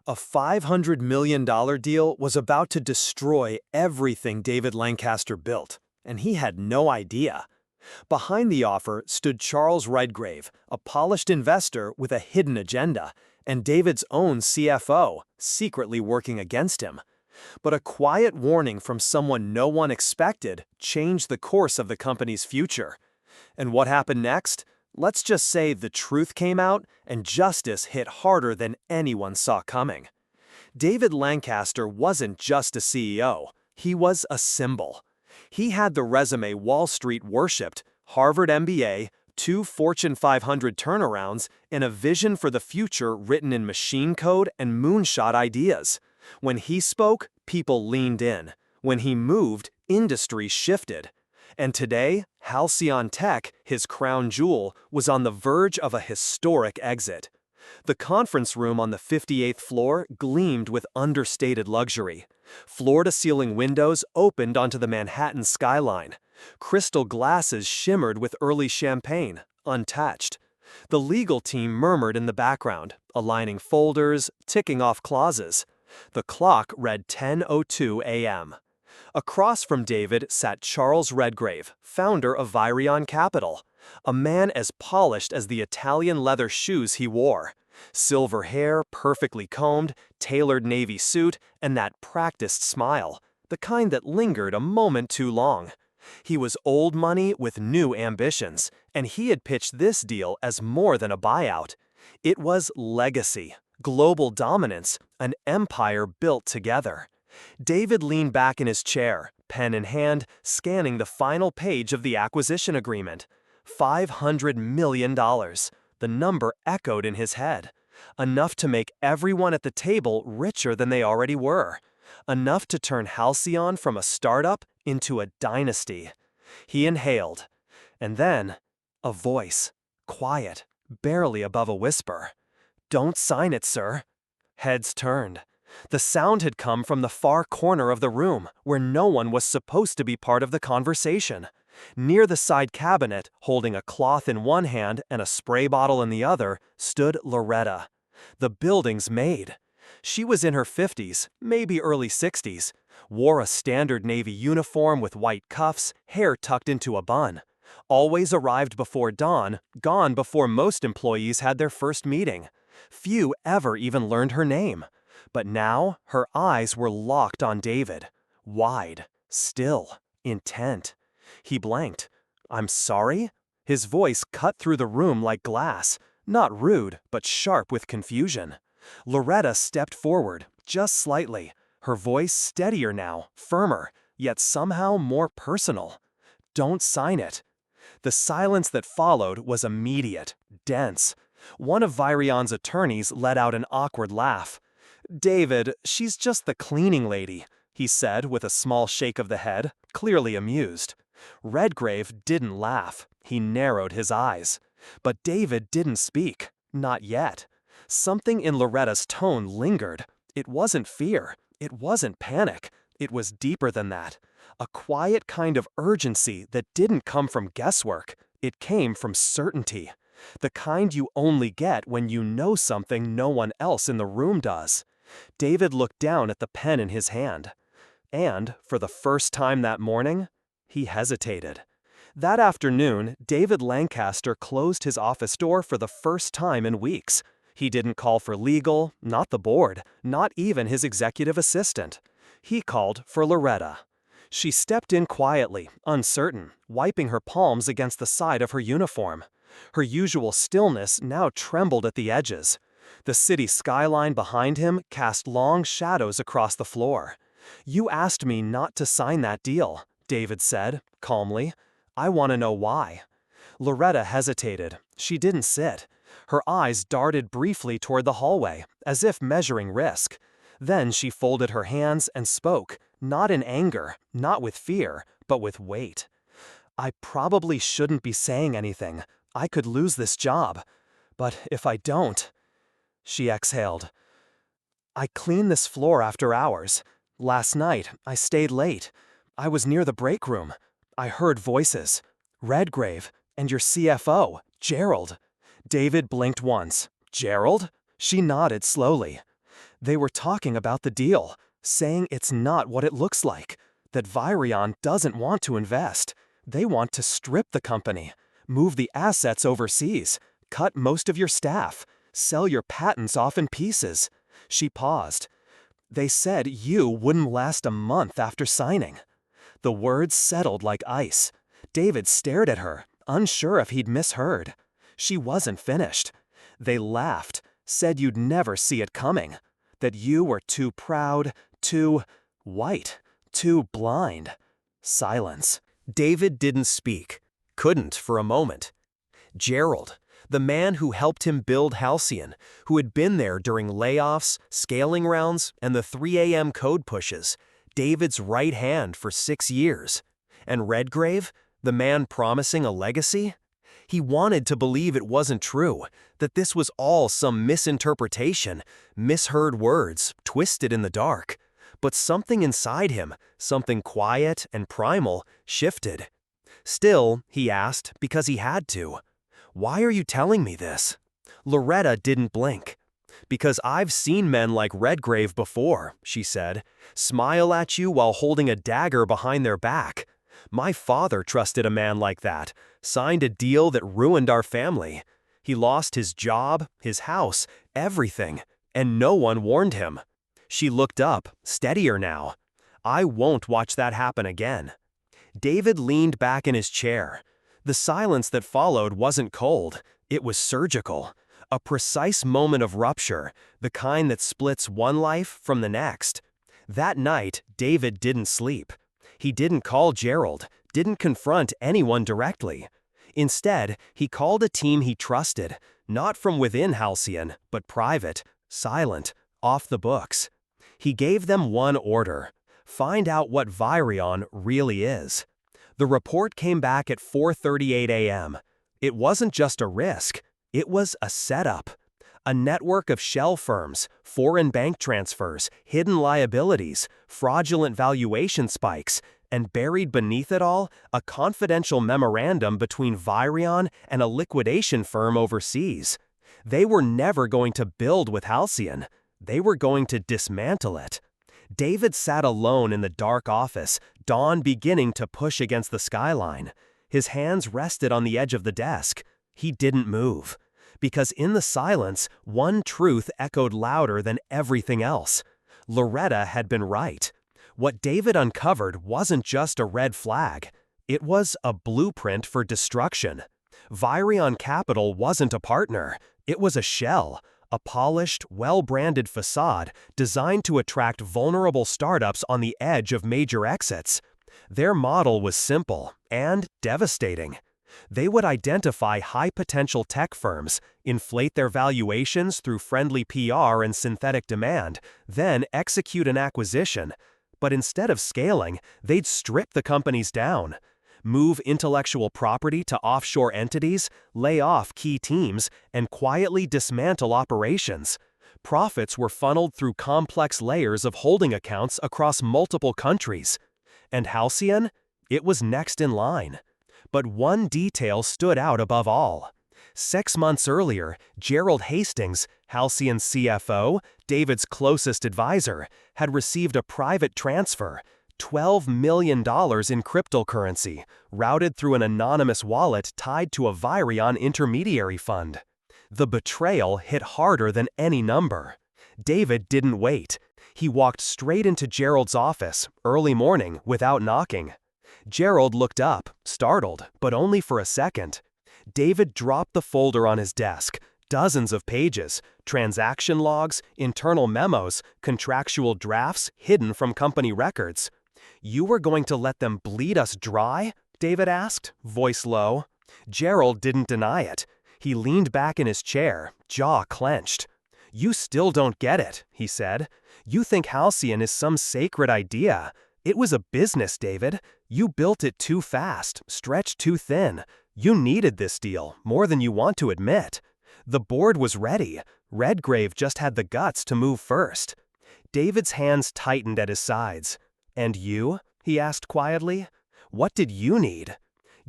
A $500 million deal was about to destroy everything David Lancaster built, and he had no idea. Behind the offer stood Charles Redgrave, a polished investor with a hidden agenda, and David's own CFO, secretly working against him. But a quiet warning from someone no one expected changed the course of the company's future. And what happened next? Let's just say the truth came out and justice hit harder than anyone saw coming. David Lancaster wasn't just a CEO, he was a symbol. He had the resume Wall Street worshipped: Harvard MBA, 2 Fortune 500 turnarounds, and a vision for the future written in machine code and moonshot ideas. When he spoke, people leaned in. When he moved, industry shifted. And today, Halcyon Tech, his crown jewel, was on the verge of a historic exit. The conference room on the 58th floor gleamed with understated luxury. Floor-to-ceiling windows opened onto the Manhattan skyline. Crystal glasses shimmered with early champagne, untouched. The legal team murmured in the background, aligning folders, ticking off clauses. The clock read 10:02 a.m. Across from David sat Charles Redgrave, founder of Virion Capital, a man as polished as the Italian leather shoes he wore. Silver hair, perfectly combed, tailored navy suit, and that practiced smile, the kind that lingered a moment too long. He was old money with new ambitions, and he had pitched this deal as more than a buyout. It was legacy, global dominance, an empire built together. David leaned back in his chair, pen in hand, scanning the final page of the acquisition agreement. $500 million. The number echoed in his head. Enough to make everyone at the table richer than they already were. Enough to turn Halcyon from a startup into a dynasty. He inhaled. And then, a voice, quiet, barely above a whisper. "Don't sign it, sir." Heads turned. The sound had come from the far corner of the room, where no one was supposed to be part of the conversation. Near the side cabinet, holding a cloth in one hand and a spray bottle in the other, stood Loretta, the building's maid. She was in her 50s, maybe early 60s, wore a standard Navy uniform with white cuffs, hair tucked into a bun. Always arrived before dawn, gone before most employees had their first meeting. Few ever even learned her name. But now, her eyes were locked on David. Wide, still, intent. He blanked. "I'm sorry?" His voice cut through the room like glass, not rude, but sharp with confusion. Loretta stepped forward, just slightly, her voice steadier now, firmer, yet somehow more personal. "Don't sign it." The silence that followed was immediate, dense. One of Virion's attorneys let out an awkward laugh. "David, she's just the cleaning lady," he said with a small shake of the head, clearly amused. Redgrave didn't laugh. He narrowed his eyes. But David didn't speak. Not yet. Something in Loretta's tone lingered. It wasn't fear. It wasn't panic. It was deeper than that. A quiet kind of urgency that didn't come from guesswork. It came from certainty. The kind you only get when you know something no one else in the room does. David looked down at the pen in his hand. And, for the first time that morning, he hesitated. That afternoon, David Lancaster closed his office door for the first time in weeks. He didn't call for legal, not the board, not even his executive assistant. He called for Loretta. She stepped in quietly, uncertain, wiping her palms against the side of her uniform. Her usual stillness now trembled at the edges. The city skyline behind him cast long shadows across the floor. "You asked me not to sign that deal," David said, calmly. "I want to know why." Loretta hesitated. She didn't sit. Her eyes darted briefly toward the hallway, as if measuring risk. Then she folded her hands and spoke, not in anger, not with fear, but with weight. "I probably shouldn't be saying anything. I could lose this job. But if I don't..." She exhaled. "I cleaned this floor after hours. Last night, I stayed late. I was near the break room. I heard voices. Redgrave, and your CFO, Gerald." David blinked once. "Gerald?" She nodded slowly. They were talking about the deal, saying it's not what it looks like, that Virion doesn't want to invest. They want to strip the company, move the assets overseas, cut most of your staff, sell your patents off in pieces. She paused. They said you wouldn't last a month after signing. The words settled like ice. David stared at her, unsure if he'd misheard. She wasn't finished. They laughed, said you'd never see it coming, that you were too proud, too white, too blind. Silence. David didn't speak. Couldn't for a moment. Gerald, the man who helped him build Halcyon, who had been there during layoffs, scaling rounds, and the 3 a.m. code pushes, David's right hand for 6 years. And Redgrave, the man promising a legacy? He wanted to believe it wasn't true, that this was all some misinterpretation, misheard words, twisted in the dark. But something inside him, something quiet and primal, shifted. Still, he asked, because he had to. Why are you telling me this? Loretta didn't blink. Because I've seen men like Redgrave before, she said, smile at you while holding a dagger behind their back. My father trusted a man like that, signed a deal that ruined our family. He lost his job, his house, everything, and no one warned him. She looked up, steadier now. I won't watch that happen again. David leaned back in his chair. The silence that followed wasn't cold, it was surgical. A precise moment of rupture, the kind that splits one life from the next. That night, David didn't sleep. He didn't call Gerald, didn't confront anyone directly. Instead, he called a team he trusted, not from within Halcyon, but private, silent, off the books. He gave them one order: find out what Virion really is. The report came back at 4:38 a.m. It wasn't just a risk, it was a setup. A network of shell firms, foreign bank transfers, hidden liabilities, fraudulent valuation spikes, and buried beneath it all, a confidential memorandum between Virion and a liquidation firm overseas. They were never going to build with Halcyon. They were going to dismantle it. David sat alone in the dark office, dawn beginning to push against the skyline. His hands rested on the edge of the desk. He didn't move. Because in the silence, one truth echoed louder than everything else. Loretta had been right. What David uncovered wasn't just a red flag. It was a blueprint for destruction. Virion Capital wasn't a partner. It was a shell, a polished, well-branded facade designed to attract vulnerable startups on the edge of major exits. Their model was simple and devastating. They would identify high-potential tech firms, inflate their valuations through friendly PR and synthetic demand, then execute an acquisition. But instead of scaling, they'd strip the companies down, move intellectual property to offshore entities, lay off key teams, and quietly dismantle operations. Profits were funneled through complex layers of holding accounts across multiple countries. And Halcyon? It was next in line. But one detail stood out above all. 6 months earlier, Gerald Hastings, Halcyon's CFO, David's closest advisor, had received a private transfer, $12 million in cryptocurrency, routed through an anonymous wallet tied to a Virion intermediary fund. The betrayal hit harder than any number. David didn't wait. He walked straight into Gerald's office, early morning, without knocking. Gerald looked up, startled, but only for a second. David dropped the folder on his desk. Dozens of pages, transaction logs, internal memos, contractual drafts hidden from company records. "You were going to let them bleed us dry?" David asked, voice low. Gerald didn't deny it. He leaned back in his chair, jaw clenched. "You still don't get it," he said. "You think Halcyon is some sacred idea. It was a business, David. You built it too fast, stretched too thin. You needed this deal, more than you want to admit. The board was ready. Redgrave just had the guts to move first." David's hands tightened at his sides. "And you?" he asked quietly. "What did you need?"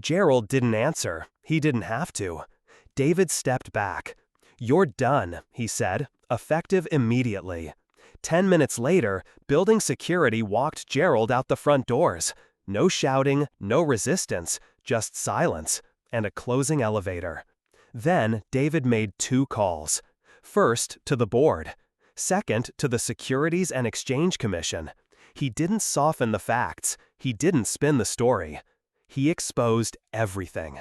Gerald didn't answer. He didn't have to. David stepped back. "You're done," he said, effective immediately. 10 minutes later, building security walked Gerald out the front doors. No shouting, no resistance, just silence, and a closing elevator. Then David made 2 calls. First, to the board. Second, to the Securities and Exchange Commission. He didn't soften the facts. He didn't spin the story. He exposed everything.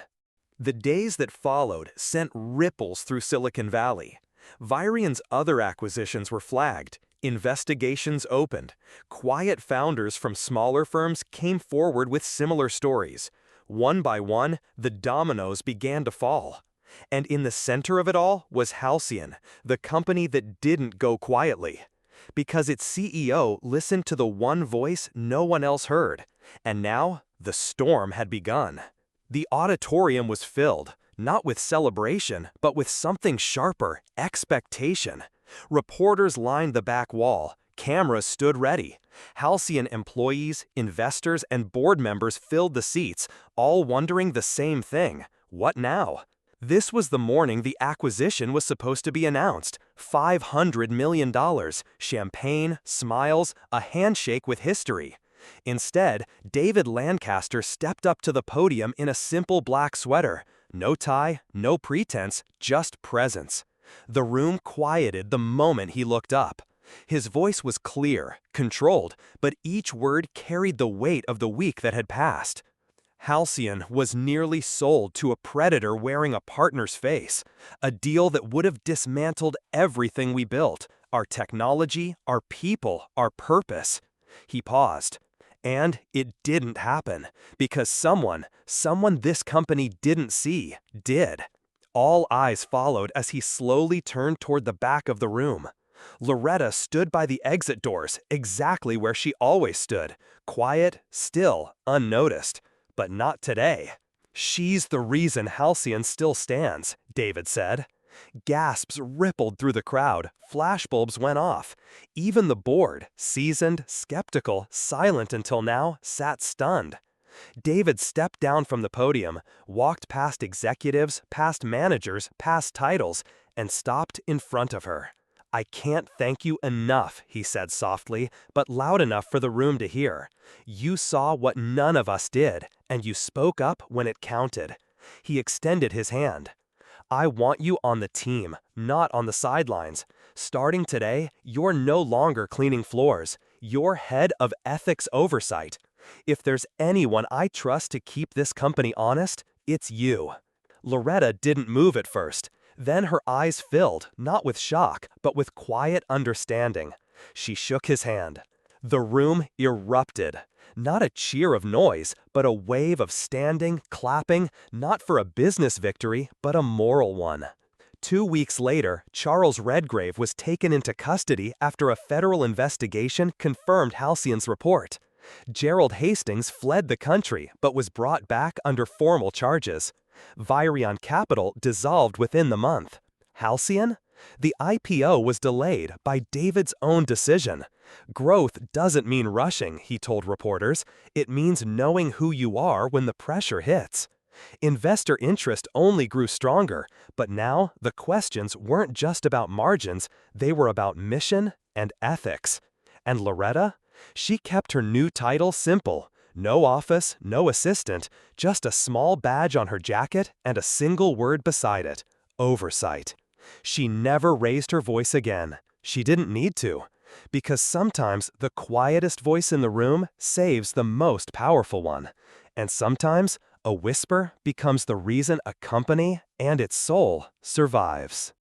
The days that followed sent ripples through Silicon Valley. Virian's other acquisitions were flagged, investigations opened. Quiet founders from smaller firms came forward with similar stories. One by one, the dominoes began to fall. And in the center of it all was Halcyon, the company that didn't go quietly. Because its CEO listened to the one voice no one else heard. And now, the storm had begun. The auditorium was filled, not with celebration, but with something sharper, expectation. Reporters lined the back wall. Cameras stood ready. Halcyon employees, investors, and board members filled the seats, all wondering the same thing. What now? This was the morning the acquisition was supposed to be announced. $500 million, champagne, smiles, a handshake with history. Instead, David Lancaster stepped up to the podium in a simple black sweater. No tie, no pretense, just presence. The room quieted the moment he looked up. His voice was clear, controlled, but each word carried the weight of the week that had passed. Halcyon was nearly sold to a predator wearing a partner's face, a deal that would have dismantled everything we built, our technology, our people, our purpose. He paused. And it didn't happen, because someone this company didn't see, did. All eyes followed as he slowly turned toward the back of the room. Loretta stood by the exit doors, exactly where she always stood, quiet, still, unnoticed. But not today. She's the reason Halcyon still stands, David said. Gasps rippled through the crowd, flashbulbs went off. Even the board, seasoned, skeptical, silent until now, sat stunned. David stepped down from the podium, walked past executives, past managers, past titles, and stopped in front of her. "I can't thank you enough," he said softly, but loud enough for the room to hear. "You saw what none of us did, and you spoke up when it counted." He extended his hand. "I want you on the team, not on the sidelines. Starting today, you're no longer cleaning floors. You're head of ethics oversight. If there's anyone I trust to keep this company honest, it's you." Loretta didn't move at first. Then her eyes filled, not with shock, but with quiet understanding. She shook his hand. The room erupted. Not a cheer of noise, but a wave of standing, clapping, not for a business victory, but a moral one. 2 weeks later, Charles Redgrave was taken into custody after a federal investigation confirmed Halcyon's report. Gerald Hastings fled the country, but was brought back under formal charges. Virion Capital dissolved within the month. Halcyon? The IPO was delayed by David's own decision. Growth doesn't mean rushing, he told reporters. It means knowing who you are when the pressure hits. Investor interest only grew stronger, but now the questions weren't just about margins, they were about mission and ethics. And Loretta? She kept her new title simple. No office, no assistant, just a small badge on her jacket and a single word beside it: oversight. She never raised her voice again. She didn't need to. Because sometimes the quietest voice in the room saves the most powerful one. And sometimes a whisper becomes the reason a company and its soul survives.